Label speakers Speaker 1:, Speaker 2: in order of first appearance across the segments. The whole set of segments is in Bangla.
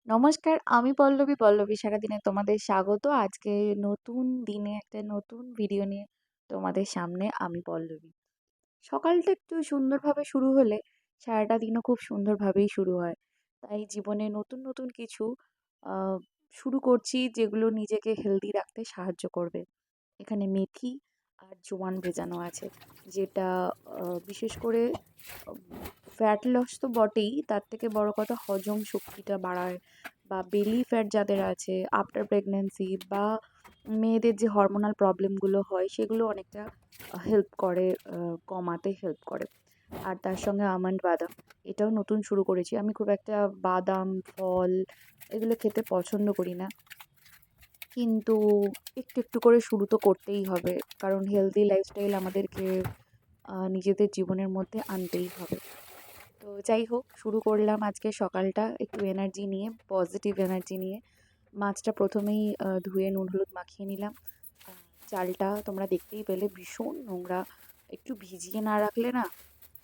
Speaker 1: নমস্কার, আমি পল্লবী। পল্লবী সারাদিনে তোমাদের স্বাগত। আজকে নতুন দিনে একটা নতুন ভিডিও নিয়ে তোমাদের সামনে আমি পল্লবী। সকালটা একটু সুন্দরভাবে শুরু হলে সারাটা দিনও খুব সুন্দরভাবেই শুরু হয়। তাই জীবনে নতুন নতুন কিছু আহ, শুরু করছি যেগুলো নিজেকে হেলদি রাখতে সাহায্য করবে। এখানে মেথি আর জোয়ান ভেজানো আছে, যেটা বিশেষ করে ফ্যাট লস তো বটেই, তার থেকে বড় কথা হজম শক্তিটা বাড়ায়। বা বেলি ফ্যাট যাদের আছে আফটার প্রেগন্যান্সি, বা মেয়েদের যে হরমোনাল প্রবলেমগুলো হয় সেগুলো অনেকটা হেল্প করে, কমাতে হেল্প করে। আর তার সঙ্গে আমন্ড বাদাম, এটাও নতুন শুরু করেছি। আমি খুব একটা বাদাম ফল এগুলো খেতে পছন্দ করি না, কিন্তু একটু একটু করে শুরু তো করতেই হবে, কারণ হেলদি লাইফস্টাইল আমাদেরকে নিজেদের জীবনের মধ্যে আনতেই হবে। তো যাই হোক, শুরু করলাম আজকে সকালটা একটু এনার্জি নিয়ে, পজিটিভ এনার্জি নিয়ে। মাছটা প্রথমেই ধুয়ে নুন হলুদ মাখিয়ে নিলাম। আহ, চালটা তোমরা দেখতেই পেলে ভীষণ নোংরা। একটু ভিজিয়ে না রাখলে না,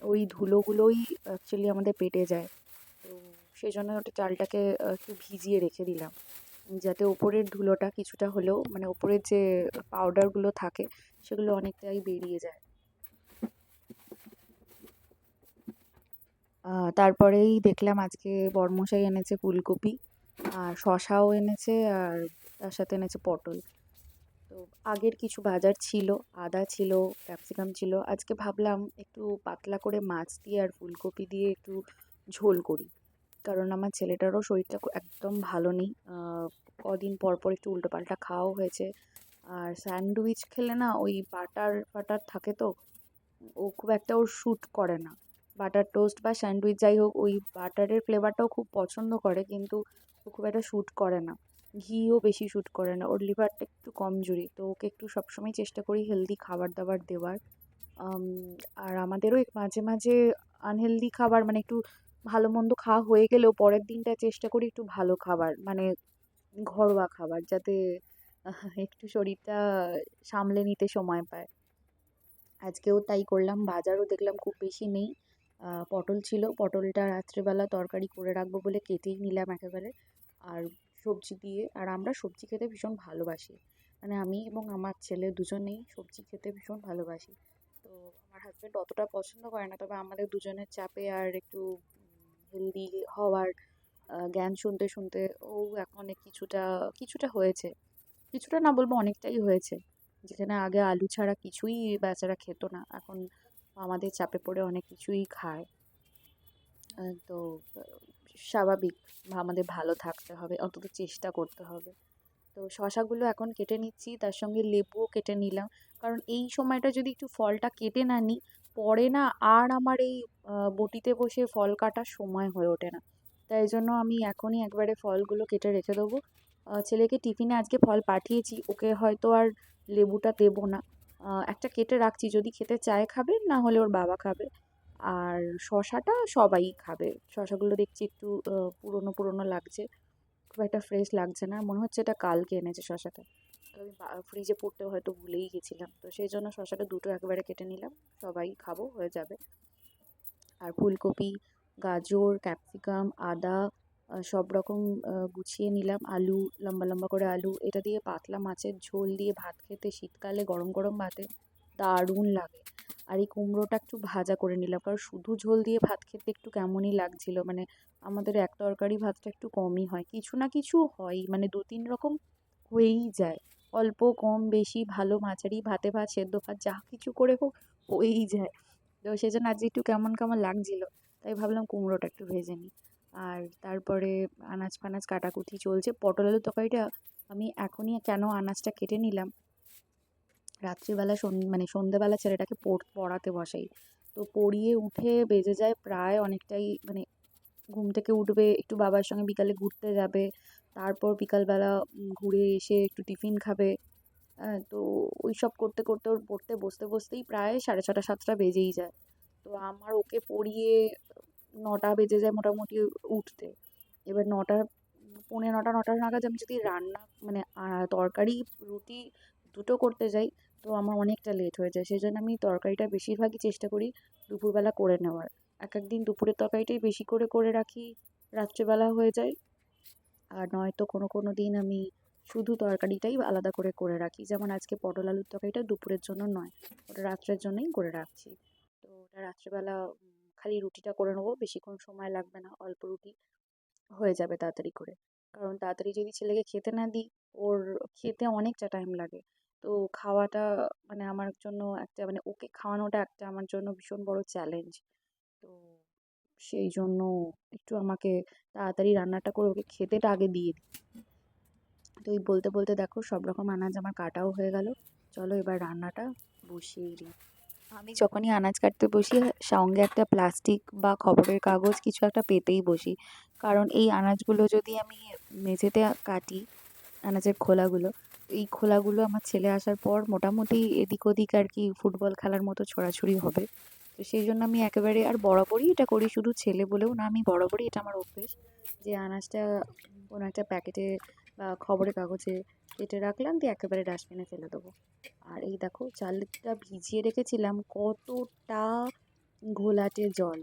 Speaker 1: ওই ধুলোগুলোই অ্যাকচুয়ালি আমাদের পেটে যায়। তো সেই জন্য ওটা চালটাকে একটু ভিজিয়ে রেখে দিলাম, যাতে ওপরের ধুলোটা কিছুটা হলেও, মানে ওপরের যে পাউডারগুলো থাকে সেগুলো অনেকটাই বেরিয়ে যায়। তারপরেই দেখলাম আজকে বরমশাই এনেছে ফুলকপি, আর শশাও এনেছে, আর তার সাথে এনেছে পটল। তো আগের কিছু বাজার ছিল, আদা ছিল, ক্যাপসিকাম ছিল। আজকে ভাবলাম একটু পাতলা করে মাছ দিয়ে আর ফুলকপি দিয়ে একটু ঝোল করি, কারণ আমার ছেলেটারও শরীরটা একদম ভালো নেই। কদিন পর পর একটু উল্টোপাল্টা খাওয়াও হয়েছে। আর স্যান্ডউইচ খেলে না ওই বাটার ফাটার থাকে, তো ও খুব একটা ওর শ্যুট করে না। বাটার টোস্ট বা স্যান্ডউইচ যাই হোক, ওই বাটারের ফ্লেভারটাও খুব পছন্দ করে, কিন্তু ও খুব একটা শ্যুট করে না। ঘিও বেশি শ্যুট করে না, ওর লিভারটা একটু কমজোরি, তো ওকে একটু সবসময় চেষ্টা করি হেলদি খাবার দাবার দেওয়ার। আম, আর আমাদেরও মাঝে মাঝে আনহেলদি খাবার, মানে একটু ভালো মন্দ খাওয়া হয়ে গেলেও পরের দিনটা চেষ্টা করি একটু ভালো খাবার, মানে ঘরোয়া খাবার, যাতে একটু শরীরটা সামলে নিতে সময় পায়। আজকেও তাই করলাম। বাজারও দেখলাম খুব বেশি নেই। পটল ছিল, পটলটা রাত্রেবেলা তরকারি করে রাখবো বলে কেটেই নিলাম একেবারে। আর সবজি দিয়ে, আর আমরা সবজি খেতে ভীষণ ভালোবাসি, মানে আমি এবং আমার ছেলে দুজনেই সবজি খেতে ভীষণ ভালোবাসি। তো আমার হাজব্যান্ড অতটা পছন্দ করে না, তবে আমাদের দুজনের চাপে আর একটু হেলদি হওয়ার জ্ঞান শুনতে শুনতে ও এখন কিছুটা কিছুটা হয়েছে, কিছুটা না বলবো অনেকটাই হয়েছে। যেখানে আগে আলু ছাড়া কিছুই বেচারা খেত না, এখন আমাদের চাপে পড়ে অনেক কিছুই খায়। তো স্বাভাবিক, আমাদের ভালো থাকতে হবে, অন্তত চেষ্টা করতে হবে। তো শশাগুলো এখন কেটে নিচ্ছি, তার সঙ্গে লেবুও কেটে নিলাম। কারণ এই সময়টা যদি একটু ফলটা কেটে না নিই, পরে না আর আমার এই বটিতে বসে ফল কাটার সময় হয়ে ওঠে না। তাই জন্য আমি এখনই একবারে ফলগুলো কেটে রেখে দেবো। ছেলেকে টিফিনে আজকে ফল পাঠিয়েছি, ওকে হয়তো আর লেবুটা দেবো না। একটা কেটে রাখছি, যদি খেতে চায় খাবে, না হলে ওর বাবা খাবে। আর শশাটা সবাই খাবে। শশাগুলো দেখছি একটু পুরনো পুরনো লাগছে, খুব একটা ফ্রেশ লাগছে না, মনে হচ্ছে এটা কালকে এনেছে শশাটা। তো আমি ফ্রিজে পুরতে হয়তো ভুলেই গেছিলাম, তো সেই জন্য শশাটা দুটো একবারে কেটে নিলাম, সবাই খাবো, হয়ে যাবে। আর ফুলকপি, গাজর, ক্যাপসিকাম, আদা সব রকম গুছিয়ে নিলাম। আলু, লম্বা লম্বা করে আলু, এটা দিয়ে পাতলা মাছের ঝোল দিয়ে ভাত খেতে শীতকালে গরম গরম ভাতে দারুণ লাগে। আর এই কুমড়োটা একটু ভাজা করে নিলাম, কারণ শুধু ঝোল দিয়ে ভাত খেতে একটু কেমনই লাগছিল। মানে আমাদের এক তরকারি ভাতটা একটু কমই হয়, কিছু না কিছু হয়, মানে দু তিন রকম হয়েই যায়। অল্প কম বেশি, ভালো মাঝারি, ভাতে ভাত সেদ্ধ ভাত যা কিছু করে হোক হয়েই যায়। তো সেজন্য আজকে একটু কেমন কেমন লাগছিল, তাই ভাবলাম কুমড়োটা একটু ভেজে নিই। আর তারপরে আনাজ ফানাজ কাটাকুটি চলছে। পটল আলুর তরকারিটা আমি এখনই কেন আনাজটা কেটে নিলাম, রাত্রিবেলা মানে সন্ধেবেলা ছেলেটাকে পড়াতে বসাই। তো পড়িয়ে উঠে বেজে যায় প্রায় অনেকটাই, মানে ঘুম থেকে উঠবে, একটু বাবার সঙ্গে বিকালে ঘুরতে যাবে, তারপর বিকালবেলা ঘুরে এসে একটু টিফিন খাবে। তো ওই সব করতে করতে ওর পড়তে বসতে বসতেই প্রায় 6:30 7টা বেজেই যায়। তো আমার ওকে পড়িয়ে 9টা বেজে যায় মোটামুটি উঠতে। এবার 9টা, পৌনে 9টা, 9টা নাগাদ আমি যদি রান্না, মানে তরকারি রুটি দুটো করতে যাই, তো আমার অনেকটা লেট হয়ে যায়। সেই জন্য আমি তরকারিটা বেশিরভাগই চেষ্টা করি দুপুরবেলা করে নেওয়ার। এক এক দিন দুপুরের তরকারিটাই বেশি করে করে রাখি, রাত্রেবেলা হয়ে যায়। আর নয়তো কোনো দিন আমি শুধু তরকারিটাই আলাদা করে করে রাখি। যেমন আজকে পটল আলুর তরকারিটা দুপুরের জন্য নয়, ওটা রাত্রের জন্যই করে রাখছি। তো ওটা রাত্রেবেলা খালি রুটিটা করে নেবো, বেশিক্ষণ সময় লাগবে না, অল্প রুটি হয়ে যাবে তাড়াতাড়ি করে। কারণ তাড়াতাড়ি যদি ছেলেকে খেতে না দিই, ওর খেতে অনেকটা টাইম লাগে। তো খাওয়াটা মানে আমার জন্য একটা মানে ওকে খাওয়ানোটা একটা আমার জন্য ভীষণ বড় চ্যালেঞ্জ। তো সেই জন্য একটু আমাকে তাড়াতাড়ি রান্নাটা করে ওকে খেতেটা আগে দিয়ে দিই। তো এই বলতে বলতে দেখো সব রকম আনাজ আমার কাটাও হয়ে গেল। চলো এবার রান্নাটা বসিয়েই দিই। আমি যখনই আনাজ কাটতে বসি সঙ্গে একটা প্লাস্টিক বা খবরের কাগজ কিছু একটা পেতেই বসি। কারণ এই আনাজগুলো যদি আমি মেঝেতে কাটি, আনাজের খোলাগুলো, এই খোলাগুলো আমার ছেলে আসার পর মোটামুটি এদিক ওদিক আর কি ফুটবল খেলার মতো ছোড়াছুড়ি হবে। তো সেই জন্য আমি একেবারে আর বরাবরই এটা করি, শুধু ছেলে বলেও না, আমি বরাবরই এটা আমার অভ্যেস যে আনাজটা কোনো একটা প্যাকেটে বা খবরের কাগজে কেটে রাখলাম, দিয়ে একেবারে ডাস্টবিনে ফেলে দেবো। আর এই দেখো চালটা ভিজিয়ে রেখেছিলাম, কতটা ঘোলাটে জল।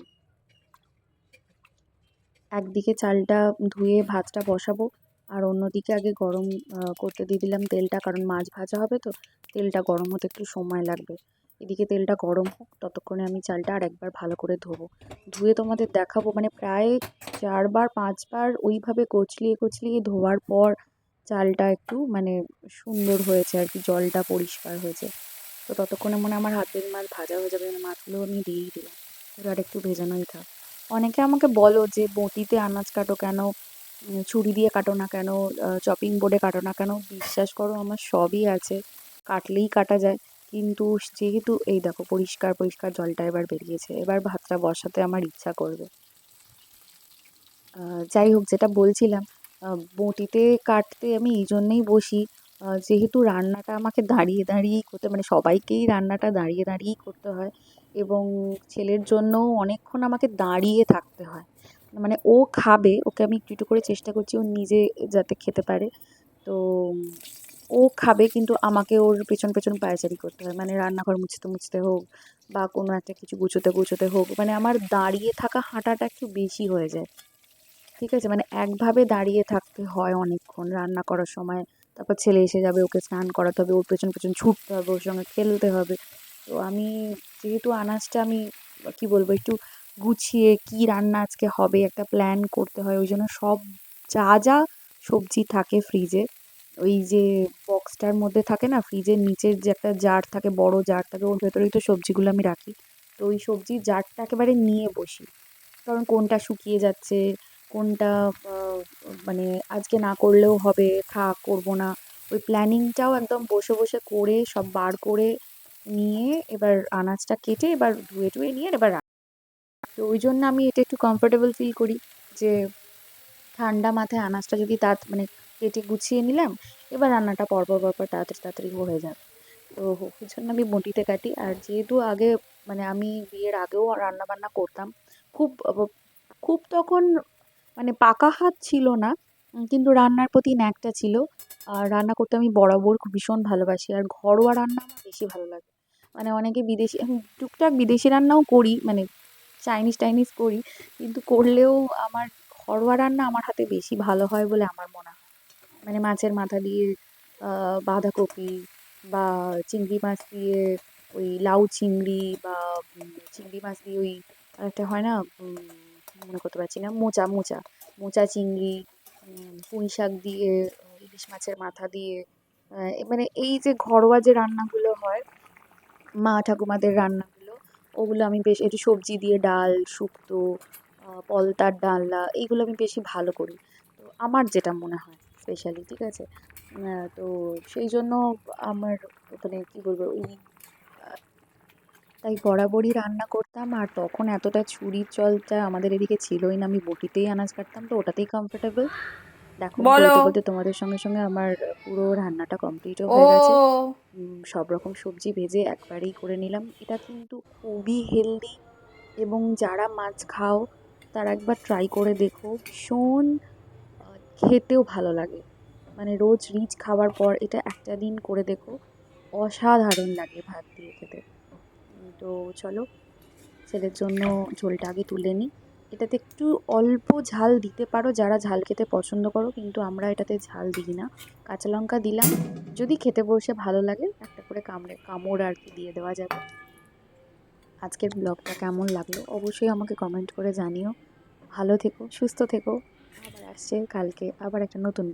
Speaker 1: একদিকে চালটা ধুয়ে ভাতটা বসাবো, আর অন্যদিকে আগে গরম করতে দিয়ে দিলাম তেলটা, কারণ মাছ ভাজা হবে তো তেলটা গরম হতে একটু সময় লাগবে। এদিকে তেলটা গরম হোক, ততক্ষণে আমি চালটা আর একবার ভালো করে ধোবো। ধুয়ে তোমাদের দেখাবো, মানে প্রায় 4-5 বার ওইভাবে কচলিয়ে কচলিয়ে ধোয়ার পর চালটা একটু মানে সুন্দর হয়েছে আর কি, জলটা পরিষ্কার হয়েছে। তো ততক্ষণে মনে হয় আমার হাত দিয়ে মাছ ভাজা হয়ে যাবে, মানে মাছগুলো আমি দিয়েই দিলাম, এবার একটু ভেজানোই থাক। অনেকে আমাকে বলো যে বটিতে আনাজ কাটো কেন, ছুরি দিয়ে কাটো না কেন, চপিং বোর্ডে কাটো না কেন। বিশ্বাস করো আমার সবই আছে, কাটলেই কাটা যায়। কিন্তু যেহেতু এই দেখো পরিষ্কার পরিষ্কার জলটা এবার বেরিয়েছে, এবার ভাতটা বসাতে আমার ইচ্ছা করবে। যাই হোক, যেটা বলছিলাম, বঁটিতে কাটতে আমি এই জন্যেই বসি, যেহেতু রান্নাটা আমাকে দাঁড়িয়ে দাঁড়িয়েই করতে, মানে সবাইকেই রান্নাটা দাঁড়িয়ে দাঁড়িয়েই করতে হয়, এবং ছেলের জন্যও অনেকক্ষণ আমাকে দাঁড়িয়ে থাকতে হয়। মানে ও খাবে, ওকে আমি একটু একটু করে চেষ্টা করছি ও নিজে যাতে খেতে পারে। তো ও খাবে, কিন্তু আমাকে ওর পেছন পেছন পায়চারি করতে হয়, মানে রান্নাঘর মুছতে মুছতে হোক বা কোনো একটা কিছু গুছোতে গুছোতে হোক, মানে আমার দাঁড়িয়ে থাকা হাঁটাটা একটু বেশি হয়ে যায়। ঠিক আছে, মানে একভাবে দাঁড়িয়ে থাকতে হয় অনেকক্ষণ রান্না করার সময়। তারপর ছেলে এসে যাবে, ওকে স্নান করাতে হবে, ওর পেছন পেছন ছুটতে হবে, ওর সঙ্গে খেলতে হবে। তো আমি যেহেতু আনাজটা আমি কি বলবো একটু গুছিয়ে কি রান্না আজকে হবে একটা প্ল্যান করতে হয়, ওই জন্য সব যা যা সবজি থাকে ফ্রিজে, ওই যে বক্সটার মধ্যে থাকে না, ফ্রিজের নিচের যে একটা জার থাকে, বড় জার থাকে, ওর ভেতরেই তো সবজিগুলো আমি রাখি। তো ওই সবজির জারটা একেবারে নিয়ে বসি, কারণ কোনটা শুকিয়ে যাচ্ছে, কোনটা মানে আজকে না করলেও হবে, থাক করবো না, ওই প্ল্যানিংটাও একদম বসে বসে করে সব বার করে নিয়ে এবার আনাজটা কেটে এবার ধুয়ে টুয়ে নিয়ে এবার তো ওই জন্য আমি এটা একটু কমফোর্টেবল ফিল করি যে ঠান্ডা মাথায় আনাজটা যদি মানে কেটে গুছিয়ে নিলাম, এবার রান্নাটা পরপর পরপর তাড়াতাড়ি তাড়াতাড়ি হয়ে যাবে। তো ওই জন্য আমি বঁটিতে কাটি। আর যেহেতু আগে মানে আমি বিয়ের আগেও রান্না বান্না করতাম, খুব খুব তখন মানে পাকা হাত ছিল না, কিন্তু রান্নার প্রতি ন্যাকটা ছিল। আর রান্না করতে আমি বরাবর খুব ভীষণ ভালোবাসি, আর ঘরোয়া রান্না আমার বেশি ভালো লাগে। মানে অনেকে বিদেশি, আমি টুকটাক বিদেশি রান্নাও করি, মানে চাইনিজ টাইনিজ করি, কিন্তু করলেও আমার ঘরোয়া রান্না আমার হাতে বেশি ভালো হয় বলে আমার মনে হয়। মানে মাছের মাথা দিয়ে বাঁধাকপি, বা চিংড়ি মাছ দিয়ে ওই লাউ চিংড়ি, বা চিংড়ি মাছ দিয়ে ওই একটা হয় না, মনে করতে পারছি না, মোচা মোচা মোচা চিংড়ি, পুঁই শাক দিয়ে, ইলিশ মাছের মাথা দিয়ে, মানে এই যে ঘরোয়া যে রান্নাগুলো হয় মা ঠাকুমাদের রান্নাগুলো, ওগুলো আমি বেশ, একটু সবজি দিয়ে ডাল শুক্তো, পলতার ডালনা, এইগুলো আমি বেশি ভালো করি। তো আমার যেটা মনে হয় স্পেশালি, ঠিক আছে। তো সেই জন্য আমার মানে কি বলবো ওই তাই বরাবরই রান্না করতাম, আর তখন এতটা ছুরির চলটা আমাদের এদিকে ছিলই না, আমি বটিতেই আনাজ কাটতাম, তো ওটাতেই কমফোর্টেবল। দেখো
Speaker 2: বলো।
Speaker 1: বলতে বলতে তোমাদের সঙ্গে সঙ্গে আমার পুরো রান্নাটা কমপ্লিটও হয়ে গেছে।
Speaker 2: ও
Speaker 1: সব রকম সবজি ভেজে একবারেই করে নিলাম, এটা কিন্তু খুবই হেলদি, এবং যারা মাছ খাও তারা একবার ট্রাই করে দেখো, ভীষণ খেতেও ভালো লাগে। মানে রোজ রিচ খাওয়ার পর এটা একটা দিন করে দেখো, অসাধারণ লাগে ভাত দিয়ে খেতে। তো চলো ছেলের জন্য ঝোলটা আগে তুলে নিই, এটাতে একটু অল্প ঝাল দিতে পারো যারা ঝাল খেতে পছন্দ করো, কিন্তু আমরা এটাতে ঝাল দিই না। কাঁচা লঙ্কা দিলাম, যদি খেতে বসে ভালো লাগে একটা করে কামড় আর কি দিয়ে দেওয়া যাবে। আজকের ব্লগটা কেমন লাগলো অবশ্যই আমাকে কমেন্ট করে জানিও। ভালো থেকো, সুস্থ থেকো। আবার আসছে কালকে আবার একটা নতুন